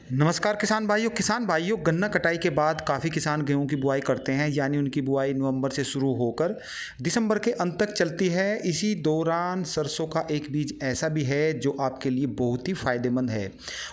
नमस्कार किसान भाइयों गन्ना कटाई के बाद काफ़ी किसान गेहूं की बुआई करते हैं। यानी उनकी बुआई नवंबर से शुरू होकर दिसंबर के अंत तक चलती है। इसी दौरान सरसों का एक बीज ऐसा भी है जो आपके लिए बहुत ही फ़ायदेमंद है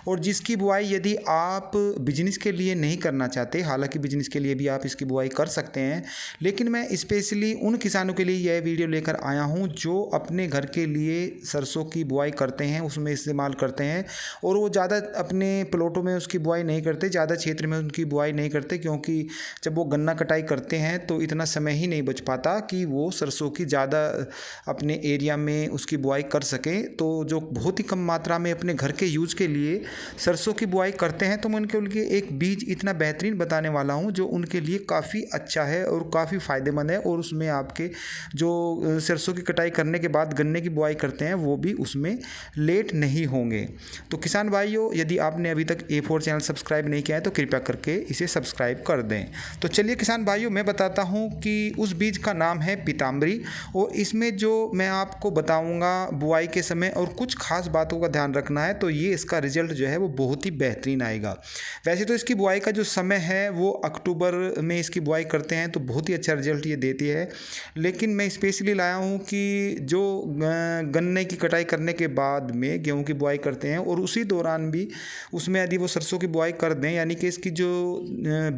और जिसकी बुआई यदि आप बिजनेस के लिए नहीं करना चाहते, हालांकि बिजनेस के लिए भी आप इसकी बुआई कर सकते हैं, लेकिन मैं स्पेशली उन किसानों के लिए यह वीडियो लेकर आया हूँ जो अपने घर के लिए सरसों की बुआई करते हैं, उसमें इस्तेमाल करते हैं और वो ज़्यादा अपने प्लॉटों में उसकी बुआई नहीं करते, ज़्यादा क्षेत्र में उनकी बुआई नहीं करते, क्योंकि जब वो गन्ना कटाई करते हैं तो इतना समय ही नहीं बच पाता कि वो सरसों की ज़्यादा अपने एरिया में उसकी बुआई कर सकें। तो जो बहुत ही कम मात्रा में अपने घर के यूज़ के लिए सरसों की बुआई करते हैं, तो मैं उनके लिए एक बीज इतना बेहतरीन बताने वाला हूँ जो उनके लिए काफ़ी अच्छा है और काफ़ी फ़ायदेमंद है। और उसमें आपके जो सरसों की कटाई करने के बाद गन्ने की बुआई करते हैं वो भी उसमें लेट नहीं होंगे। तो किसान भाइयों, यदि आपने अभी तक A4 चैनल सब्सक्राइब नहीं किया है तो कृपया करके इसे सब्सक्राइब कर दें। तो चलिए किसान भाइयों, मैं बताता हूं कि उस बीज का नाम है पीताम्बरी और इसमें जो मैं आपको बताऊंगा बुआई के समय और कुछ खास बातों का ध्यान रखना है, तो ये इसका रिजल्ट जो है वो बहुत ही बेहतरीन आएगा। वैसे तो इसकी बुआई का जो समय है वो अक्टूबर में इसकी बुआई करते हैं, तो बहुत ही अच्छा रिजल्ट ये देती है। लेकिन मैं स्पेशली लाया हूँ कि जो गन्ने की कटाई करने के बाद में गेहूँ की बुआई करते हैं और उसी दौरान भी उसमें यदि वो सरसों की बुआई कर दें, यानी कि इसकी जो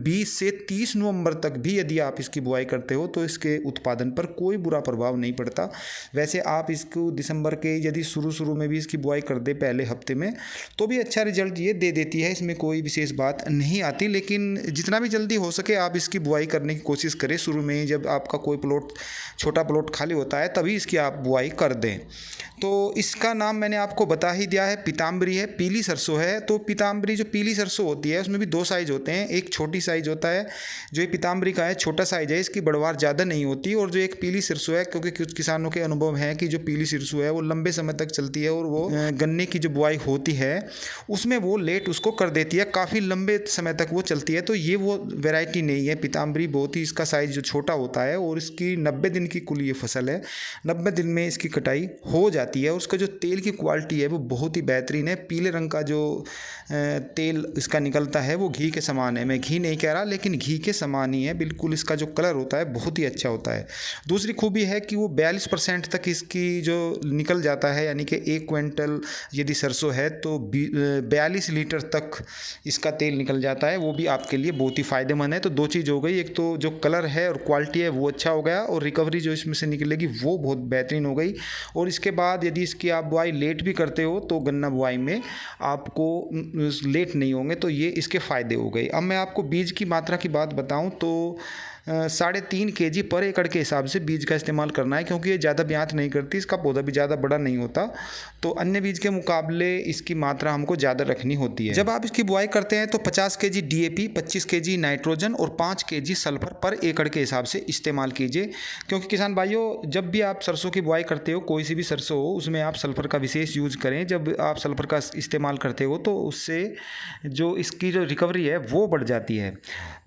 20 से 30 नवंबर तक भी यदि आप इसकी बुआई करते हो तो इसके उत्पादन पर कोई बुरा प्रभाव नहीं पड़ता। वैसे आप इसको दिसंबर के यदि शुरू में भी इसकी बुआई कर दे पहले हफ्ते में, तो भी अच्छा रिजल्ट ये दे देती है, इसमें कोई विशेष बात नहीं आती। लेकिन जितना भी जल्दी हो सके आप इसकी बुआई करने की कोशिश करें। शुरू में जब आपका कोई छोटा प्लॉट खाली होता है तभी इसकी आप बुआई कर दें। तो इसका नाम मैंने आपको बता ही दिया है, पीताम्बरी है, पीली सरसों है। तो पीताम्बरी जो पीली सरसों होती है उसमें भी दो साइज़ होते हैं। एक छोटी साइज़ होता है जो ये पीताम्बरी का है, छोटा साइज़ है, इसकी बढ़वार ज़्यादा नहीं होती। और जो एक पीली सरसों है, क्योंकि कुछ किसानों के अनुभव है कि जो पीली सरसों है वो लंबे समय तक चलती है और वो गन्ने की जो बुआई होती है उसमें वो लेट उसको कर देती है, काफ़ी लंबे समय तक वो चलती है। तो ये वो वेराइटी नहीं है पीताम्बरी, बहुत ही इसका साइज़ जो छोटा होता है और इसकी 90 दिन की कुल ये फसल है। 90 दिन में इसकी कटाई हो जाती है और उसका जो तेल की क्वालिटी है वो बहुत ही बेहतरीन है। पीले रंग का जो तेल इसका निकलता है वो घी के समान है। मैं घी नहीं कह रहा, लेकिन घी के समान ही है बिल्कुल। इसका जो कलर होता है बहुत ही अच्छा होता है। दूसरी खूबी है कि वो 42% तक इसकी जो निकल जाता है, यानी कि 1 क्विंटल यदि सरसों है तो 42 लीटर तक इसका तेल निकल जाता है। वो भी आपके लिए बहुत ही फ़ायदेमंद है। तो दो चीज़ हो गई, एक तो जो कलर है और क्वालिटी है वो अच्छा हो गया और रिकवरी जो इसमें से निकलेगी वो बहुत बेहतरीन हो गई। और इसके बाद यदि इसकी आप बुआई लेट भी करते हो तो गन्ना बुआई में आपको लेट नहीं होंगे, तो ये इसके फ़ायदे हो गए। अब मैं आपको बीज की मात्रा की बात बताऊं तो 3.5 kg पर एकड़ के हिसाब से बीज का इस्तेमाल करना है, क्योंकि ये ज़्यादा ब्यात नहीं करती, इसका पौधा भी ज़्यादा बड़ा नहीं होता, तो अन्य बीज के मुकाबले इसकी मात्रा हमको ज़्यादा रखनी होती है। जब आप इसकी बुआई करते हैं तो 50 kg DAP, 25 kg नाइट्रोजन और 5 kg सल्फर पर एकड़ के हिसाब से इस्तेमाल कीजिए। क्योंकि किसान भाइयों, जब भी आप सरसों की बुआई करते हो, कोई सी भी सरसों हो, उसमें आप सल्फर का विशेष यूज करें। जब आप सल्फर का इस्तेमाल करते हो तो उससे जो इसकी जो रिकवरी है वो बढ़ जाती है।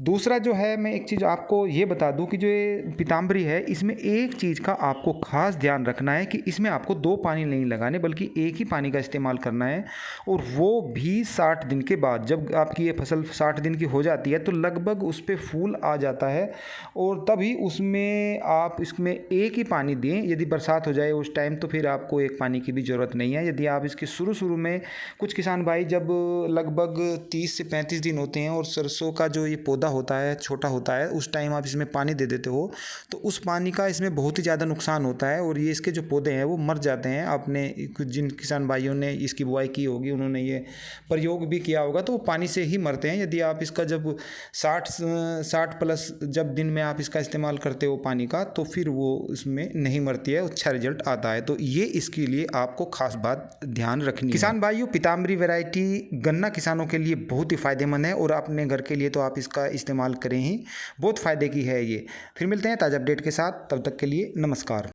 दूसरा जो है, मैं एक चीज़ आपको ये बता दूं कि जो ये पीताम्बरी है इसमें एक चीज़ का आपको खास ध्यान रखना है कि इसमें आपको 2 पानी नहीं लगाने, बल्कि एक ही पानी का इस्तेमाल करना है। और वो भी 60 दिन के बाद। जब आपकी ये फसल 60 दिन की हो जाती है तो लगभग उस पर फूल आ जाता है और तभी उसमें आप इसमें एक ही पानी दें। यदि बरसात हो जाए उस टाइम तो फिर आपको एक पानी की भी ज़रूरत नहीं है। यदि आप इसके शुरू में, कुछ किसान भाई जब लगभग 30 से 35 दिन होते हैं और सरसों का जो ये पौधा होता है छोटा होता है, उस टाइम आप इसमें पानी दे देते हो तो उस पानी का इसमें बहुत ही ज़्यादा नुकसान होता है और ये इसके जो पौधे हैं वो मर जाते हैं। आपने जिन किसान भाइयों ने इसकी बुआई की होगी उन्होंने ये प्रयोग भी किया होगा, तो वो पानी से ही मरते हैं। यदि आप इसका जब 60+ जब दिन में आप इसका इस्तेमाल करते हो पानी का, तो फिर वो इसमें नहीं मरती है, अच्छा रिजल्ट आता है। तो ये इसके लिए आपको खास बात ध्यान रखनी है। किसान भाइयों, पीताम्बरी वैरायटी गन्ना किसानों के लिए बहुत ही फ़ायदेमंद है और अपने घर के लिए तो आप इसका इस्तेमाल करें ही, बहुत फ़ायदे की है ये। फिर मिलते हैं ताज़ा अपडेट के साथ, तब तक के लिए नमस्कार।